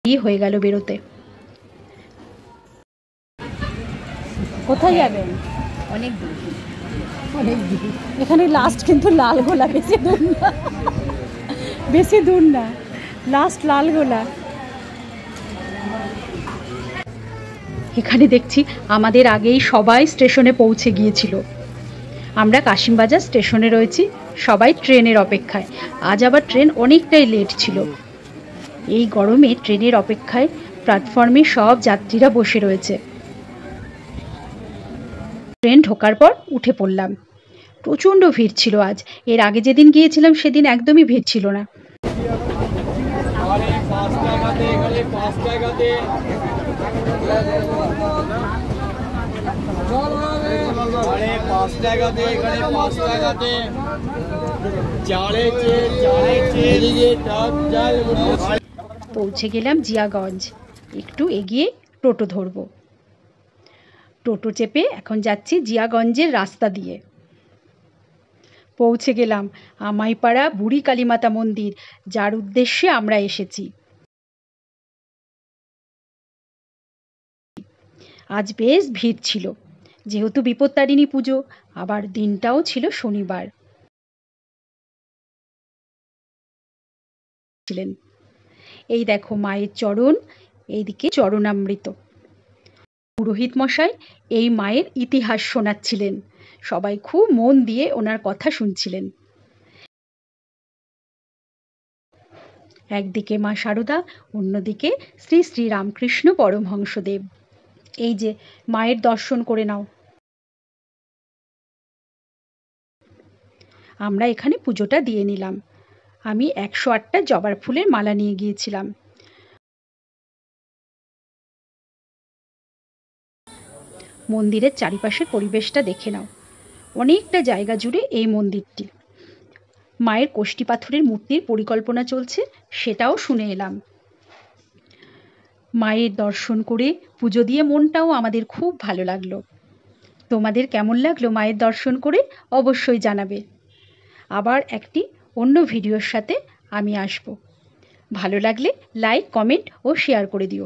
হয়ে গেল বেরোতে। কোথায় যাবেন? অনেক দূর। অনেক দূর। এখানে লাস্ট কিন্তু লালগোলা, বেশি দূর না, বেশি দূর না, লাস্ট লালগোলা। এখানে দেখছি আমাদের আগেই সবাই স্টেশনে পৌঁছে গিয়েছিল। আমরা কাশিমবাজার স্টেশনে রয়েছি, সবাই ট্রেনের অপেক্ষায়। আজ আবার ট্রেন অনেকটাই লেট ছিল। এই গরমে ট্রেনের অপেক্ষায় প্ল্যাটফর্মে সব যাত্রীরা বসে রয়েছে। ট্রেন ঢোকার পর উঠে পড়লাম। প্রচণ্ড ভিড় ছিল আজ। এর আগে যেদিন গিয়েছিলাম সেদিন একদমই ভিড় ছিল না। পৌঁছে গেলাম জিয়াগঞ্জ। একটু এগিয়ে টোটো ধরবো। টোটো চেপে এখন যাচ্ছি জিয়াগঞ্জের রাস্তা দিয়ে। পৌঁছে গেলাম আমাইপাড়া বুড়ি কালীমাতা মন্দির, যার উদ্দেশ্যে আমরা এসেছি। আজ বেশ ভিড় ছিল, যেহেতু বিপত্তারিণী পুজো, আবার দিনটাও ছিল শনিবার। এই দেখো মায়ের চরণ, এইদিকে চরণামৃত। পুরোহিত মশাই এই মায়ের ইতিহাস শোনাচ্ছিলেন। সবাই খুব মন দিয়ে ওনার কথা শুনছিলেন। একদিকে মা শারদা, অন্যদিকে শ্রী শ্রী রামকৃষ্ণ পরমহংসদেব। এই যে মায়ের দর্শন করে নাও। আমরা এখানে পুজোটা দিয়ে নিলাম। আমি 108টা জবার ফুলের মালা নিয়ে গিয়েছিলাম। মন্দিরের চারিপাশের পরিবেশটা দেখে নাও। অনেকটা জায়গা জুড়ে এই মন্দিরটি। মায়ের কোষ্ঠী পাথরের মূর্তির পরিকল্পনা চলছে, সেটাও শুনে এলাম। মায়ের দর্শন করে পুজো দিয়ে মনটাও আমাদের খুব ভালো লাগলো। তোমাদের কেমন লাগলো মায়ের দর্শন করে অবশ্যই জানাবে। আবার একটি অন্য ভিডিওর সাথে আমি আসব। ভালো লাগলে লাইক, কমেন্ট ও শেয়ার করে দিও।